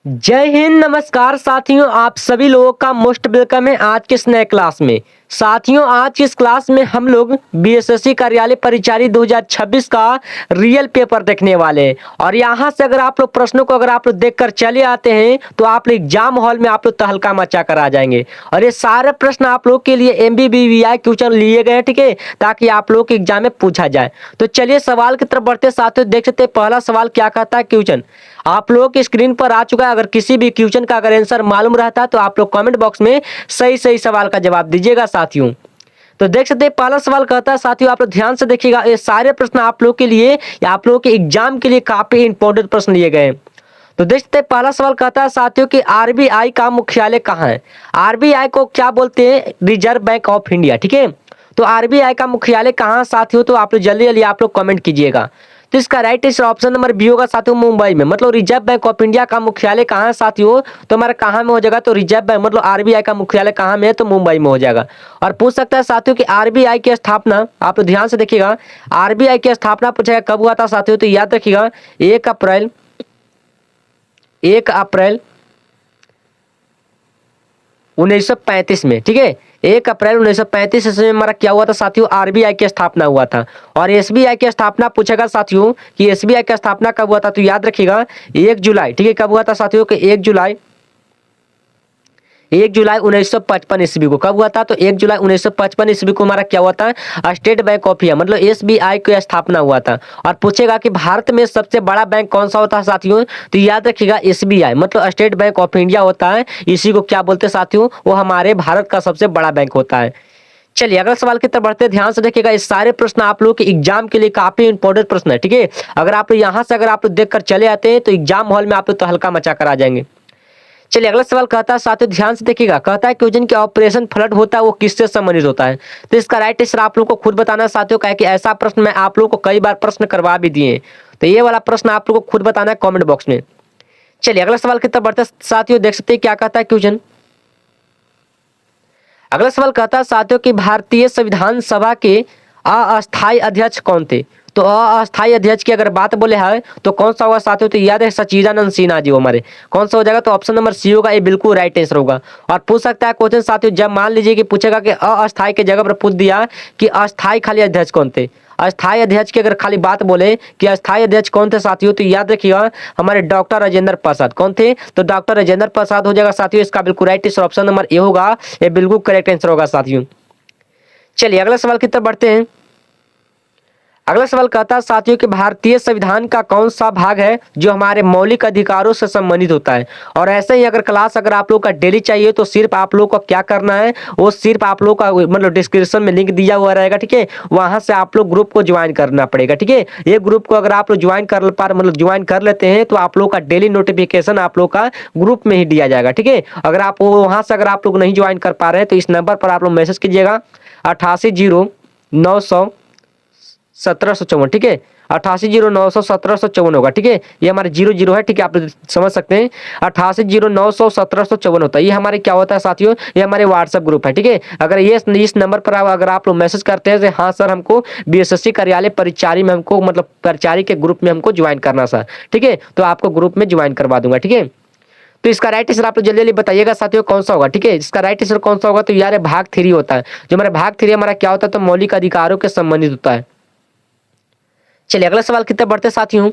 जय हिंद। नमस्कार साथियों, आप सभी लोगों का मोस्ट वेलकम है आज के इस नए क्लास में। साथियों, आज की इस क्लास में हम लोग बीएसएससी कार्यालय परिचारी 2026 का रियल पेपर देखने वाले हैं। और यहाँ से अगर आप लोग प्रश्नों को अगर आप लोग देखकर चले आते हैं तो आप लोग एग्जाम हॉल में आप लोग तहलका मचा कर आ जाएंगे। और ये सारे प्रश्न आप लोग के लिए MBBVI क्वेश्चन लिए गए हैं, ठीक है, ताकि आप लोग के एग्जाम में पूछा जाए। तो चलिए सवाल की तरफ बढ़ते साथियों, देख सकते हैं पहला सवाल क्या कहता है। क्वेश्चन आप लोगों की स्क्रीन पर आ चुका है। अगर किसी भी क्वेश्चन का अगर आंसर मालूम रहता है तो आप लोग कमेंट बॉक्स में सही सही सवाल का जवाब दीजिएगा साथियों। तो देख सकते हैं पहला सवाल कहता है साथियों, आप लोग ध्यान से देखिएगा, ये सारे प्रश्न आप लोग के लिए या आप लोगों के एग्जाम के लिए काफी इंपॉर्टेंट प्रश्न लिए गए हैं। तो देख सकते हैं पहला सवाल कहता है साथियों कि आरबीआई का मुख्यालय कहाँ है। आरबीआई को क्या बोलते हैं? रिजर्व बैंक ऑफ इंडिया, ठीक है। तो आरबीआई का मुख्यालय कहाँ साथियों, तो आप लोग जल्दी जल्दी आप लोग कमेंट कीजिएगा। तो इसका right answer option number B होगा साथियों, मुंबई में। मतलब रिजर्व बैंक ऑफ इंडिया का मुख्यालय कहाँ है साथियों, तो हमारा कहाँ में हो जाएगा, तो रिजर्व बैंक मतलब आरबीआई का मुख्यालय कहाँ में है, तो मुंबई में हो जाएगा। और पूछ सकता है साथियों कि आरबीआई की स्थापना, आप लोग ध्यान से देखिएगा, आरबीआई की स्थापना पूछेगा कब हुआ था साथियों, तो याद रखिएगा 1 अप्रैल 1935 में, ठीक है। 1 अप्रैल 1935 ईस्वी में हमारा क्या हुआ था साथियों, आरबीआई की स्थापना हुआ था। और एसबीआई की स्थापना पूछेगा साथियों कि एसबीआई की स्थापना कब हुआ था, तो याद रखिएगा 1 जुलाई, ठीक है। कब हुआ था साथियों कि 1 जुलाई 1955 ईस्वी को। कब हुआ था, तो 1 जुलाई 1955 ईस्वी को हमारा क्या हुआ था, स्टेट बैंक ऑफ इंडिया मतलब एसबीआई की स्थापना हुआ था। और पूछेगा कि भारत में सबसे बड़ा बैंक कौन सा होता है साथियों, तो याद रखिएगा एसबीआई मतलब स्टेट बैंक ऑफ इंडिया होता है। इसी को क्या बोलते हैं साथियों, वो हमारे भारत का सबसे बड़ा बैंक होता है। चलिए अगला सवाल की तरफ बढ़ते हैं, ध्यान से देखिएगा, ये सारे प्रश्न आप लोग के एग्जाम के लिए काफी इंपॉर्टेंट प्रश्न है, ठीक है। अगर आप लोग यहाँ से अगर आप लोग देखकर चले आते हैं तो एग्जाम हॉल में आप लोग तो हल्का मचा कर आ जाएंगे। चलिए अगला सवाल कहता है साथियों, ध्यान से देखिएगा, कहता है क्वेश्चन कि ऑपरेशन फ्लड होता है वो किससे संबंधित होता है। तो इसका राइट आंसर आप लोग को खुद बताना है साथियों, क्या है कि ऐसा प्रश्न मैं आप लोग को कई बार प्रश्न करवा भी दिए हैं। तो ये वाला प्रश्न आप लोग को खुद बताना है कमेंट बॉक्स में। चलिए अगला सवाल की तरफ बढ़ते साथियों, देख सकते हैं क्या कहता है क्वेश्चन। अगला सवाल कहता है साथियों कि भारतीय संविधान सभा के अस्थायी अध्यक्ष कौन थे। तो अस्थायी अध्यक्ष की अगर बात बोले है तो कौन सा होगा साथियों, तो याद है सच्चिदानंद सिन्हा जी हमारे। कौन सा हो जाएगा, तो ऑप्शन नंबर सी होगा, ये बिल्कुल राइट आंसर होगा। और पूछ सकता है क्वेश्चन साथियों, जब मान लीजिए कि पूछेगा कि अस्थायी के जगह पर पूछ दिया कि अस्थायी खाली अध्यक्ष कौन थे। अस्थायी अध्यक्ष की अगर खाली बात बोले कि अस्थायी अध्यक्ष कौन थे साथियों, तो याद रखिएगा हमारे डॉक्टर राजेंद्र प्रसाद। कौन थे, तो डॉक्टर राजेंद्र प्रसाद हो जाएगा साथियों। इसका बिल्कुल right answer option number A होगा, ये बिल्कुल करेक्ट आंसर होगा साथियों। चलिए अगला सवाल की तरफ बढ़ते हैं। अगला सवाल कहता है साथियों कि भारतीय संविधान का कौन सा भाग है जो हमारे मौलिक अधिकारों से संबंधित होता है। और ऐसे ही अगर क्लास अगर आप लोग का डेली चाहिए तो सिर्फ आप लोग को क्या करना है, वो सिर्फ आप लोग का मतलब डिस्क्रिप्शन में लिंक दिया हुआ रहेगा, ठीक है। वहां से आप लोग ग्रुप को ज्वाइन करना पड़ेगा, ठीक है। ये ग्रुप को अगर आप लोग ज्वाइन कर लेते हैं तो आप लोग का डेली नोटिफिकेशन आप लोग का ग्रुप में ही दिया जाएगा, ठीक है। अगर आप वहां से अगर आप लोग नहीं ज्वाइन कर पा रहे हैं तो इस नंबर पर आप लोग मैसेज कीजिएगा 8809001754, ठीक है। 8809001754 होगा, ठीक है। ये हमारे 00 है, ठीक है, आप समझ सकते हैं। 8809001754 होता है, ये हमारे क्या होता है साथियों, ये हमारे व्हाट्सएप ग्रुप है, ठीक है। अगर ये इस नंबर पर अगर आप लोग मैसेज करते हैं हाँ सर हमको बीएसएससी कार्यालय परिचारी में हमको मतलब परिचारी के ग्रुप में हमको ज्वाइन करना सर, ठीक है, तो आपको ग्रुप में ज्वाइन करवा दूंगा, ठीक है। तो इसका राइट आंसर आप लोग जल्दी जल्दी बताइएगा साथियों कौन सा होगा, ठीक है। इसका राइट आंसर कौन सा होगा, तो यार भाग 3 होता है। जो हमारा भाग 3 हमारा क्या होता है, तो मौलिक अधिकारों के संबंधित होता है। चलिए अगला सवाल की तरफ बढ़ते साथियों।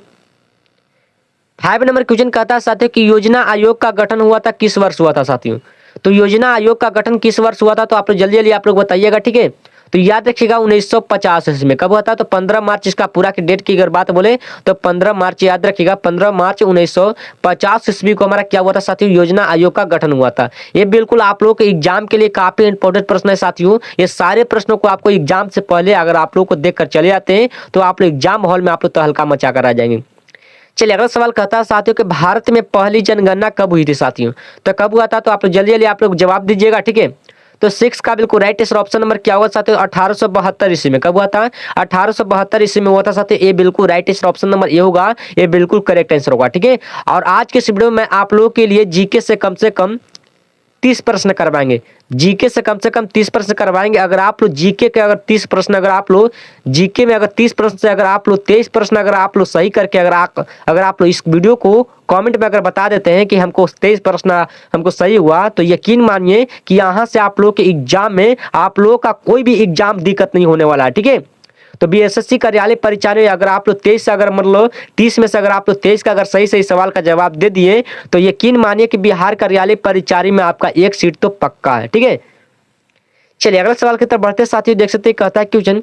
5 नंबर क्वेश्चन कहता है साथियों कि योजना आयोग का गठन हुआ था किस वर्ष हुआ था साथियों। तो योजना आयोग का गठन किस वर्ष हुआ था, तो आप लोग जल्दी जल्दी आप लोग बताइएगा, ठीक है। तो याद रखिएगा 1950 ईस्वी में। कब हुआ था, तो 15 मार्च, इसका पूरा की डेट की अगर बात बोले तो 15 मार्च, याद रखिएगा 15 मार्च 1950 ईस्वी को हमारा क्या हुआ था साथियों, योजना आयोग का गठन हुआ था। ये बिल्कुल आप लोग के एग्जाम के लिए काफी इंपॉर्टेंट प्रश्न है साथियों। ये सारे प्रश्नों को आपको एग्जाम से पहले अगर आप लोग को देख कर चले आते हैं तो आप लोग एग्जाम हॉल में आप लोग तो हल्का मचा कर आ जाएंगे। चलिए अगला सवाल कहता है साथियों कि भारत में पहली जनगणना कब हुई थी साथियों। तो कब हुआ था, तो आप लोग जल्दी जल्दी आप लोग जवाब दीजिएगा, ठीक है। तो 6 का बिल्कुल राइट आंसर ऑप्शन नंबर क्या हुआ साथियों, 1872 ईस्वी में। कब हुआ था, 1872 ईस्वी में हुआ था साथियों। ये बिल्कुल right answer option number A होगा, ये बिल्कुल करेक्ट आंसर होगा, ठीक है। और आज के इस वीडियो में आप लोगों के लिए जीके से कम 30 प्रश्न करवाएंगे। जीके से कम 30 प्रश्न करवाएंगे। अगर आप लोग जीके के अगर 30 प्रश्न, अगर आप लोग जीके में अगर 30 प्रश्न से अगर आप लोग 23 प्रश्न अगर आप लोग सही करके अगर आप लोग इस वीडियो को कमेंट में अगर बता देते हैं कि हमको 23 प्रश्न हमको सही हुआ, तो यकीन मानिए कि यहाँ से आप लोग के एग्जाम में आप लोगों का कोई भी एग्जाम दिक्कत नहीं होने वाला है। ठीक है, तो बीएसएससी कार्यालय परीक्षा में अगर आप लोग 23 से अगर मतलब 30 में से अगर आप लोग 23 का अगर सही सही सवाल का जवाब दे दिए, तो यकीन मानिए कि बिहार कार्यालय परीक्षा में आपका एक सीट तो पक्का है। ठीक है, चलिए अगला सवाल की तरफ बढ़ते साथियों। देख सकते हैं कहता है क्वेश्चन,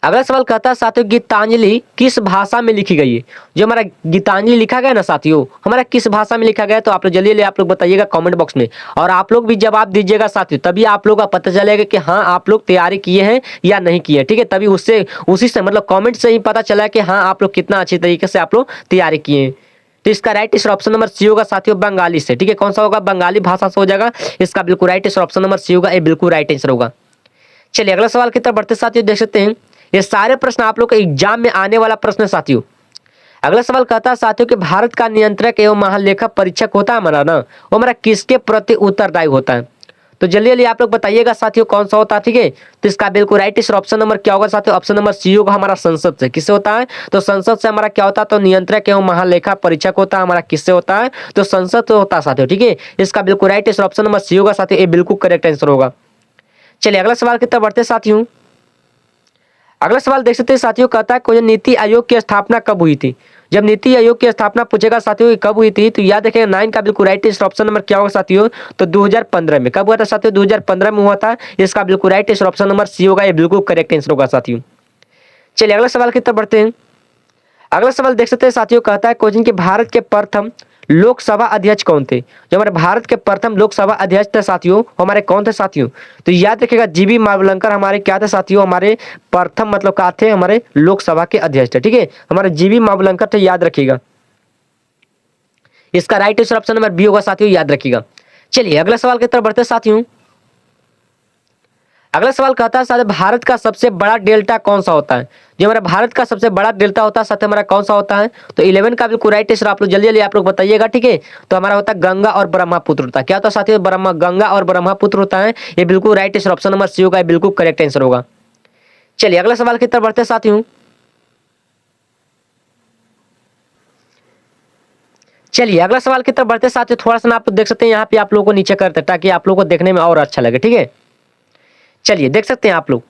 अगला सवाल कहता है साथियों गीतांजलि किस भाषा में लिखी गई है। जो हमारा गीतांजलि लिखा गया ना साथियों, हमारा किस भाषा में लिखा गया, तो आप लोग जल्दी आप लोग बताइएगा कमेंट बॉक्स में, और आप लोग भी जवाब दीजिएगा साथियों, तभी आप लोग का पता चलेगा कि हाँ आप लोग तैयारी किए हैं या नहीं किए। ठीक है, तभी उससे उसी से मतलब कॉमेंट से ही पता चला कि हाँ आप लोग कितना अच्छी तरीके से आप लोग तैयारी किए हैं। तो इसका right answer option number C होगा साथियों, बंगाली से। ठीक है, कौन सा होगा, बंगाली भाषा से हो जाएगा। इसका बिल्कुल right answer option number C होगा, ये बिल्कुल राइट आंसर होगा। चलिए अगला सवाल की तरफ बढ़ते साथियों। देख सकते हैं ये सारे प्रश्न आप लोग के एग्जाम में आने वाला प्रश्न है साथियों। अगला सवाल कहता है साथियों कि भारत का नियंत्रक एवं महालेखा परीक्षक होता है हमारा ना, वो हमारा किसके प्रति उत्तरदायी होता है। तो जल्दी जल्दी आप लोग बताइएगा साथियों कौन सा होता है। ठीक है, तो इसका बिल्कुल राइट आंसर ऑप्शन नंबर क्या होगा साथियों, ऑप्शन नंबर सी होगा, हमारा संसद से। किससे होता है, तो संसद से हमारा क्या होता है, तो नियंत्रक एवं महालेखा परीक्षक होता है हमारा, किससे होता है, तो संसद से होता है साथियों। ठीक है, इसका बिल्कुल right answer option number C होगा साथियों, ये बिल्कुल करेक्ट आंसर होगा। चलिए अगला सवाल की तरफ बढ़ते साथियों। अगला सवाल देख सकते हैं साथियों, कहता है कोई नीति आयोग की स्थापना कब हुई थी। जब नीति आयोग की स्थापना पूछेगा साथियों कब हुई थी, तो याद रखिएगा 9 का बिल्कुल राइट आंसर ऑप्शन नंबर क्या होगा साथियों, तो 2015 में। कब हुआ था साथियों, 2015 में हुआ था। इसका बिल्कुल right answer option number C होगा, ये बिल्कुल करेक्ट आंसर होगा साथियों। चलिए अगला सवाल की तरफ बढ़ते हैं। अगला सवाल देख सकते हैं साथियों, कहता है क्वेश्चन कि भारत के प्रथम लोकसभा अध्यक्ष कौन थे। जो हमारे भारत के प्रथम लोकसभा अध्यक्ष थे साथियों, हमारे कौन थे साथियों, तो याद रखिएगा जीबी मावलंकर हमारे क्या थे साथियों, हमारे प्रथम मतलब क्या थे, हमारे लोकसभा के अध्यक्ष थे। ठीक है, हमारे जीबी मावलंकर थे, याद रखिएगा। इसका right answer option number B होगा साथियों, याद रखिएगा। चलिए अगला सवाल की तरफ बढ़ते साथियों। अगला सवाल कहता है साथ भारत का सबसे बड़ा डेल्टा कौन सा होता है। जो हमारा भारत का सबसे बड़ा डेल्टा होता है साथ हमारा कौन सा होता है, तो 11 का बिल्कुल राइट आंसर आप लोग जल्दी जल्दी आप लोग बताइएगा। ठीक है, तो हमारा होता है गंगा और ब्रह्मपुत्र होता है। क्या होता है साथियों, गंगा और ब्रह्मपुत्र होता है, ये बिल्कुल right answer option number C होगा, बिल्कुल करेक्ट आंसर होगा। चलिए अगला सवाल की तरफ बढ़ते साथियों। चलिए अगला सवाल की तरफ बढ़ते साथियों, थोड़ा सा आप देख सकते हैं यहाँ पे आप लोगों को नीचे करते ताकि आप लोगों को देखने में और अच्छा लगे। ठीक है, चलिए देख सकते हैं आप लोग,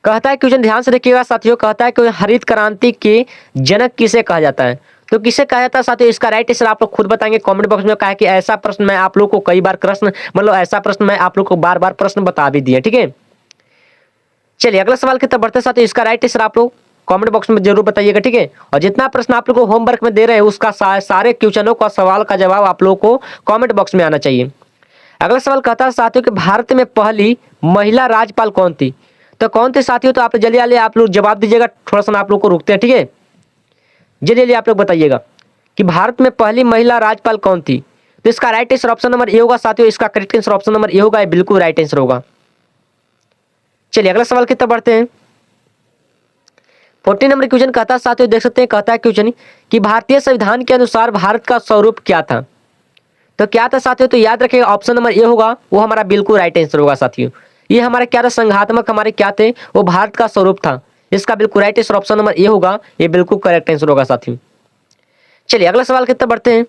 कहता है क्वेश्चन ध्यान से देखिएगा साथियों। कहता है कि हरित क्रांति के जनक किसे कहा जाता है, तो किसे कहा जाता है साथियों, इसका राइट आंसर आप लोग खुद बताएंगे कमेंट बॉक्स में। कहा है कि ऐसा प्रश्न मैं आप लोग को कई बार प्रश्न मतलब ऐसा प्रश्न मैं आप लोग को बार बार प्रश्न बता भी दिए। ठीक है, चलिए अगला सवाल की तरफ बढ़ते साथियों। इसका राइट आंसर आप लोग कमेंट बॉक्स में जरूर बताइएगा। ठीक है, और जितना प्रश्न आप लोग को होमवर्क में दे रहे हैं उसका सारे क्वेश्चनों का सवाल का जवाब आप लोग को कमेंट बॉक्स में आना चाहिए। अगला सवाल कहता है साथियों कि भारत में पहली महिला राज्यपाल कौन थी, तो कौन थे साथियों, तो आप जल्दी जल्दी आप लोग जवाब दीजिएगा। थोड़ा सा आप लोग को रुकते हैं। ठीक है, जल्दी जल्दी आप लोग बताइएगा कि भारत में पहली महिला राज्यपाल कौन थी, तो इसका right answer option number A होगा साथियों। इसका correct answer option number A होगा, बिल्कुल राइट आंसर होगा। चलिए अगला सवाल की तरफ बढ़ते हैं। 14 नंबर क्वेश्चन कहता है साथियों, देख सकते हैं, कहता है क्वेश्चन कि भारतीय संविधान के अनुसार भारत का स्वरूप क्या था, तो क्या था साथियों, तो याद रखिएगा ऑप्शन नंबर ए होगा, वो हमारा बिल्कुल राइट आंसर होगा साथियों। ये हमारा क्या था, संघात्मक हमारे क्या थे, वो भारत का स्वरूप था। इसका बिल्कुल right answer option number A होगा, ये बिल्कुल करेक्ट आंसर होगा साथियों। चलिए अगला सवाल की तरफ बढ़ते हैं।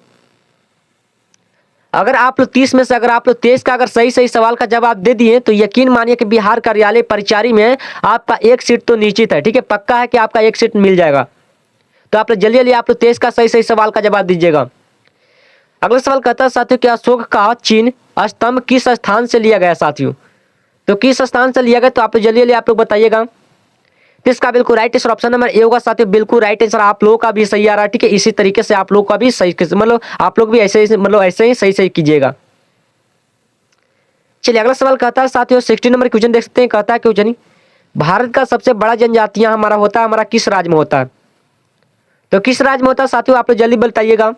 अगर आप लोग 30 में से अगर आप लोग 23 का अगर सही सही सवाल का जवाब दे दिए, तो यकीन मानिए कि बिहार कार्यालय परिचारी में आपका एक सीट तो निश्चित है। ठीक है, पक्का है कि आपका एक सीट मिल जाएगा। तो आप लोग जल्दी जल्दी आप लोग 23 का सही सही सवाल का जवाब दीजिएगा। अगला सवाल कहता है साथियों कि अशोक का चिन्ह स्तंभ किस स्थान से लिया गया साथियों, तो किस स्थान से लिया गया, तो आप जल्दी जल्दी आप लोग बताइएगा। तो इसका बिल्कुल right answer option number A होगा साथियों, बिल्कुल राइट आंसर आप लोगों का भी सही आ रहा है। ठीक है, इसी तरीके से आप लोगों का भी सही मतलब आप लोग भी ऐसे ही सही सही कीजिएगा। चलिए अगला सवाल कहता है साथियों 16 नंबर क्वेश्चन देख सकते हैं। कहता है क्वेश्चन भारत का सबसे बड़ा जनजातियां हमारा होता है, हमारा किस राज्य में होता है, तो किस राज्य में होता है साथियों, आप लोग जल्दी बताइएगा।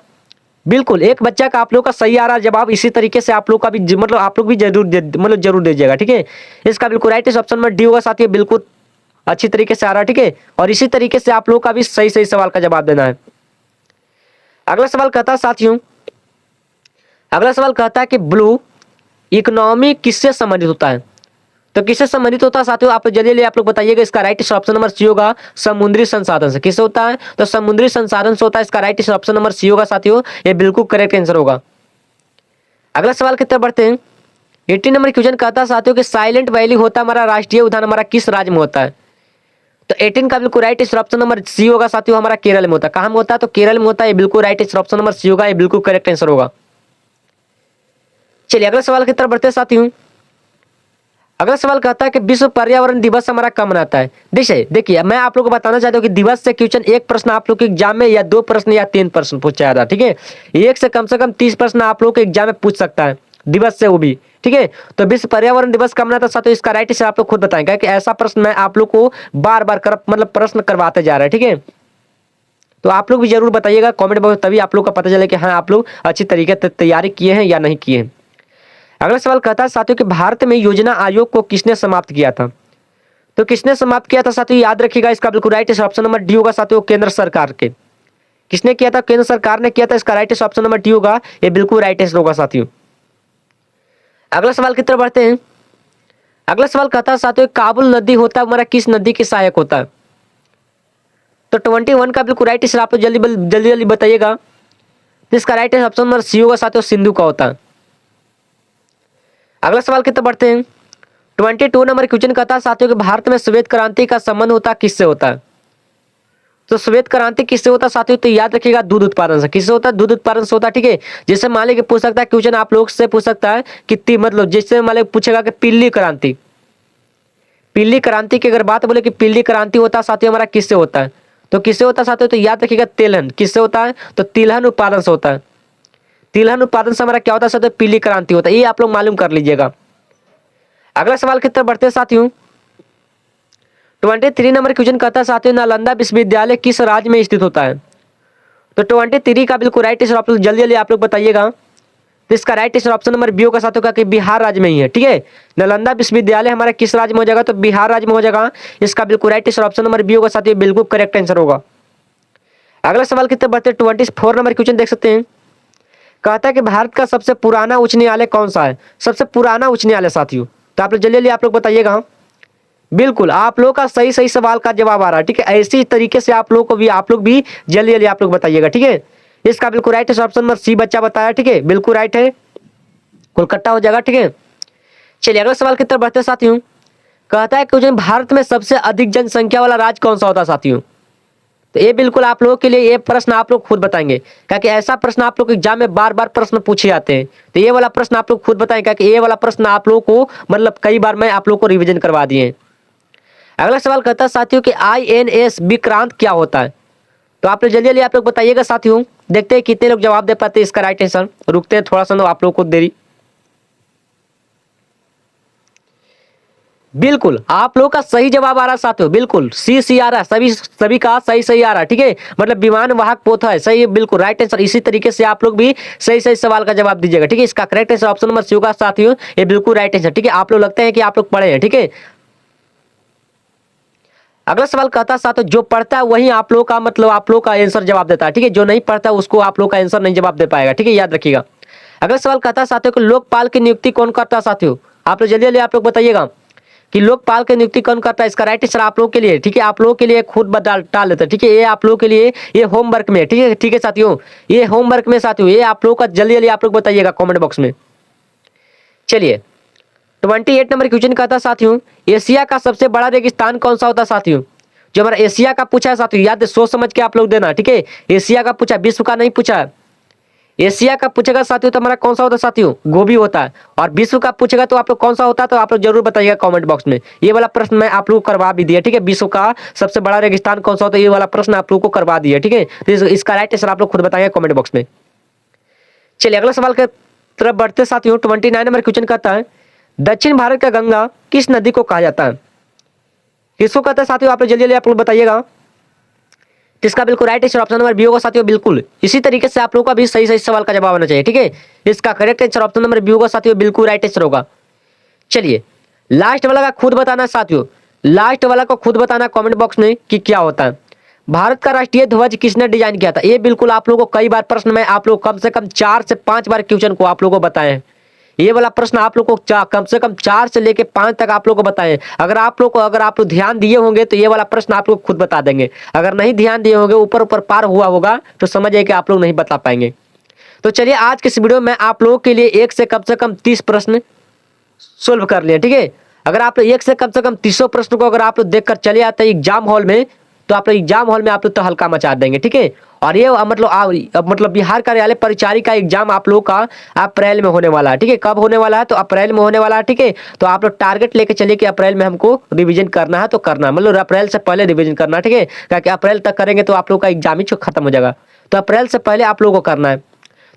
बिल्कुल एक बच्चा का आप लोग का सही आ रहा है जवाब, इसी तरीके से आप लोग का भी मतलब आप लोग भी जरूर दीजिएगा। ठीक है, इसका बिल्कुल राइट ऑप्शन नंबर डी होगा साथियों, बिल्कुल अच्छी तरीके से आ रहा है। ठीक है, और इसी तरीके से आप लोग का भी सही सही सवाल का जवाब देना है। अगला सवाल कहता है साथियों, अगला सवाल कहता है कि ब्लू इकोनॉमी किससे संबंधित होता है? तो किससे संबंधित होता है साथियों, आप जल्दी आप लोग बताइएगा। इसका राइट ऑप्शन नंबर सी होगा समुद्री संसाधन से। किससे होता है? तो समुद्री संसाधन से होता है। इसका राइट ऑप्शन नंबर सी होगा साथियों, ये बिल्कुल करेक्ट आंसर होगा। अगला सवाल की तरफ बढ़ते हैं। 18 नंबर क्वेश्चन कहता है साथियों कि साइलेंट वैली होता है हमारा राष्ट्रीय उद्यान हमारा किस राज्य में होता है? तो 18 का बिल्कुल राइट ऑप्शन नंबर सी होगा साथियों, हमारा केरल में होता है। कहां में होता है? तो केरल में होता है। बिल्कुल राइट ऑप्शन नंबर सी होगा, ये बिल्कुल करेक्ट आंसर होगा। चलिए अगला सवाल की तरफ बढ़ते हैं साथियों। अगला सवाल कहता है कि विश्व पर्यावरण दिवस हमारा कब मनाता है? देखिए मैं आप लोगों को बताना चाहता हूँ कि दिवस से क्वेश्चन एक प्रश्न आप लोग के एग्जाम में या 2 प्रश्न या 3 प्रश्न पूछा जाता है। ठीक है, एक से कम 30 प्रश्न आप लोग के एग्जाम में पूछ सकता है दिवस से, वो भी ठीक है। तो विश्व पर्यावरण दिवस कब मनाता है साथियों, इसका राइट आंसर आप लोग खुद बताएंगे कि ऐसा प्रश्न मैं आप लोग को बार बार मतलब प्रश्न करवाते जा रहा है। ठीक है, तो आप लोग भी जरूर बताइएगा कमेंट बॉक्स, तभी आप लोग का पता चले कि हाँ आप लोग अच्छी तरीके से तैयारी किए हैं या नहीं किए हैं। अगला सवाल कहता है साथियों कि भारत में योजना आयोग को किसने समाप्त किया था? तो किसने समाप्त किया था साथियों, याद रखिएगा। इसका बिल्कुल राइट ऑप्शन नंबर डी होगा साथियों, केंद्र सरकार के। किसने किया था? केंद्र सरकार ने किया था। इसका राइट ऑप्शन नंबर डी होगा, ये बिल्कुल राइट आंसर होगा साथियों। अगला सवाल की तरफ बढ़ते हैं। अगला सवाल कहता है साथियों काबुल नदी होता है हमारा किस नदी के सहायक होता है? तो 21 का बिल्कुल राइट आंसर आप लोग जल्दी जल्दी बताइएगा। इसका राइट ऑप्शन नंबर सी होगा साथियों, सिंधु का होता है। अगला सवाल की तरफ बढ़ते हैं। 22 नंबर क्वेश्चन कहता है साथियों कि भारत में श्वेत क्रांति का संबंध होता किससे होता है? तो श्वेत क्रांति किससे होता है साथियों, तो याद रखिएगा दूध उत्पादन से। किससे होता है? दूध उत्पादन से होता है। ठीक है, जैसे मान लीजिए पूछ सकता है क्वेश्चन आप लोग से पूछ सकता है कि मतलब जैसे मान लीजिए पूछेगा कि पीली क्रांति, पीली क्रांति की अगर बात बोले कि पीली क्रांति होता है साथियों हमारा किससे होता है? तो किससे होता है साथियों, तो याद रखिएगा तेलहन। किससे होता है? तो तिलहन उत्पादन से होता है। तिलहन उत्पादन से हमारा क्या होता है साथियों, पीली क्रांति होता है। ये आप लोग मालूम कर लीजिएगा। अगला सवाल की तरफ बढ़ते हैं साथियों। 23 नंबर क्वेश्चन कहता है साथियों नालंदा विश्वविद्यालय किस राज्य में स्थित होता है? तो 23 का बिल्कुल राइट आंसर आप लोग जल्दी आप लोग बताइएगा। तो इसका right answer option number B होगा साथियों का कि बिहार राज्य में ही है। ठीक है, नालंदा विश्वविद्यालय हमारा किस राज्य में हो जाएगा? तो बिहार राज्य में हो जाएगा। इसका बिल्कुल right answer option number B होगा साथियों, बिल्कुल करेक्ट आंसर होगा। अगला सवाल की तरफ बढ़ते हैं। 24 नंबर क्वेश्चन देख सकते हैं। कहता है कि भारत का सबसे पुराना उच्च न्यायालय कौन सा है? सबसे पुराना उच्च न्यायालय साथियों, तो आप लोग जल्दी आप लोग बताइएगा। बिल्कुल आप लोग का सही सही सवाल का जवाब आ रहा है। ठीक है, ऐसी तरीके से आप लोग को भी आप लोग भी जल्दी आप लोग बताइएगा। ठीक है, इसका बिल्कुल राइट है ऑप्शन नंबर सी बच्चा बताया। ठीक है, बिल्कुल राइट है, कोलकाता हो जाएगा। ठीक है, चलिए अगला सवाल की तरफ बढ़ते साथियों। कहता है कि भारत में सबसे अधिक जनसंख्या वाला राज्य कौन सा होता है साथियों? तो ये बिल्कुल आप लोगों के लिए ये प्रश्न आप लोग खुद बताएंगे, क्योंकि ऐसा प्रश्न आप लोग एग्जाम में बार बार प्रश्न पूछे जाते हैं। तो ये वाला प्रश्न आप लोग खुद बताएं, क्योंकि ये वाला प्रश्न आप लोगों को मतलब कई बार मैं आप लोग को रिवीजन करवा दिए। अगला सवाल कहता है साथियों कि INS विक्रांत क्या होता है? तो आप लोग जल्दी आप लोग बताइएगा साथियों। देखते हैं कितने लोग जवाब दे पाते हैं इसका राइट आंसर। रुकते हैं थोड़ा सा, आप लोग को देरी। बिल्कुल आप लोग का सही जवाब आ रहा है साथियों, बिल्कुल सी आ रहा है। सभी का सही आ रहा है। ठीक है, मतलब विमान वाहक पोत है सही है, बिल्कुल राइट आंसर। इसी तरीके से आप लोग भी सही सवाल का जवाब दीजिएगा। ठीक है, इसका correct answer option number C होगा साथियों, ये बिल्कुल राइट आंसर। ठीक है, आप लोग लगते हैं कि आप लोग पढ़े हैं। ठीक है, अगला सवाल कहता है साथियों जो पढ़ता है वही आप लोग का मतलब आप लोग का आंसर जवाब देता है। ठीक है, जो नहीं पढ़ता उसको आप लोग का आंसर नहीं जवाब दे पाएगा। ठीक है, याद रखिएगा। अगला सवाल कहता है साथियों कि लोकपाल की नियुक्ति कौन करता है साथियों? आप लोग जल्दी आप लोग बताइएगा कि लोकपाल की नियुक्ति कौन करता है। इसका राइट आंसर आप लोगों के लिए, ठीक है, आप लोगों के लिए खुद टाल देता है। ठीक है, ये आप लोगों के लिए ये होमवर्क में। ठीक है साथियों, ये होमवर्क में साथियों, ये आप लोगों का जल्दी आप लोग बताइएगा कमेंट बॉक्स में। चलिए 28 नंबर क्वेश्चन कहता है साथियों एशिया का सबसे बड़ा रेगिस्तान कौन सा होता है साथियों? जो हमारा एशिया का पूछा है साथियों, याद सोच समझ के आप लोग देना। ठीक है, एशिया का पूछा, विश्व का नहीं पूछा। एशिया का पूछेगा साथियों तो हमारा कौन सा होता है साथियों? गोभी होता है। और विश्व का पूछेगा तो आप लोग कौन सा होता है, तो आप लोग जरूर बताइएगा कमेंट बॉक्स में। ये वाला प्रश्न मैं आप लोग को करवा भी दिया। ठीक है, विश्व का सबसे बड़ा रेगिस्तान कौन सा होता है, ये वाला प्रश्न आप लोग को करवा दिया। ठीक है, तो इसका राइट आंसर आप लोग खुद बताइए कमेंट बॉक्स में। चलिए अगला सवाल के तरफ बढ़ते साथियों। 29 नंबर क्वेश्चन कहता है दक्षिण भारत का गंगा किस नदी को कहा जाता है? किसको कहता है साथियों? आप लोग जल्दी आप लोग बताइएगा। इसका बिल्कुल right answer option number B होगा साथियों, बिल्कुल इसी तरीके से आप लोगों का भी सही सवाल का जवाब आना चाहिए। ठीक है, इसका correct answer option number B होगा साथियों, बिल्कुल राइट आंसर होगा। चलिए लास्ट वाला का खुद बताना साथियों, लास्ट वाला को खुद बताना कमेंट बॉक्स में कि क्या होता है। भारत का राष्ट्रीय ध्वज किसने डिजाइन किया था? ये बिल्कुल आप लोगों को कई बार प्रश्न में आप लोग कम से कम 4 से 5 बार क्वेश्चन को आप लोगों को बताए हैं। ये वाला प्रश्न आप लोग को कम से कम 4 से लेके 5 तक आप लोग को बताए। अगर आप लोग ध्यान दिए होंगे तो ये वाला प्रश्न आप लोग खुद बता देंगे। अगर नहीं ध्यान दिए होंगे, ऊपर ऊपर पार हुआ होगा, तो समझिए कि आप लोग नहीं बता पाएंगे। तो चलिए आज के इस वीडियो में आप लोगों के लिए एक से कम 30 प्रश्न सोल्व कर लिए, ठीक है। अगर आप लोग एक से कम 300 प्रश्न को अगर आप लोग देखकर चले आते हैं एग्जाम हॉल में, तो आप लोग एग्जाम हॉल में आप लोग तो हल्का मचा देंगे, ठीक है। और ये मतलब बिहार कार्यालय परिचारी का एग्जाम आप लोग का अप्रैल में होने वाला है, ठीक है। कब होने वाला है? तो अप्रैल में होने वाला है, ठीक है। तो आप लोग टारगेट लेके चलिए कि अप्रैल में हमको रिवीजन करना है तो करना है, मतलब अप्रैल से पहले रिवीजन करना है, ठीक है। क्योंकि अप्रैल तक करेंगे तो आप लोग का एग्जाम ही खत्म हो जाएगा, तो अप्रैल से पहले आप लोगों को करना है।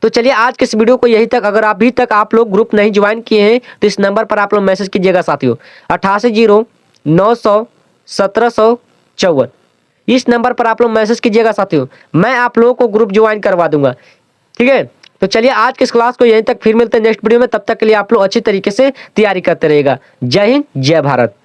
तो चलिए आज के इस वीडियो को यही तक। अगर अभी तक आप लोग ग्रुप नहीं ज्वाइन किए हैं तो इस नंबर पर आप लोग मैसेज कीजिएगा साथियों, 8809001754। इस नंबर पर आप लोग मैसेज कीजिएगा साथियों, मैं आप लोगों को ग्रुप ज्वाइन करवा दूंगा, ठीक है। तो चलिए आज के इस क्लास को यहीं तक, फिर मिलते हैं नेक्स्ट वीडियो में। तब तक के लिए आप लोग अच्छी तरीके से तैयारी करते रहिएगा। जय हिंद, जय भारत।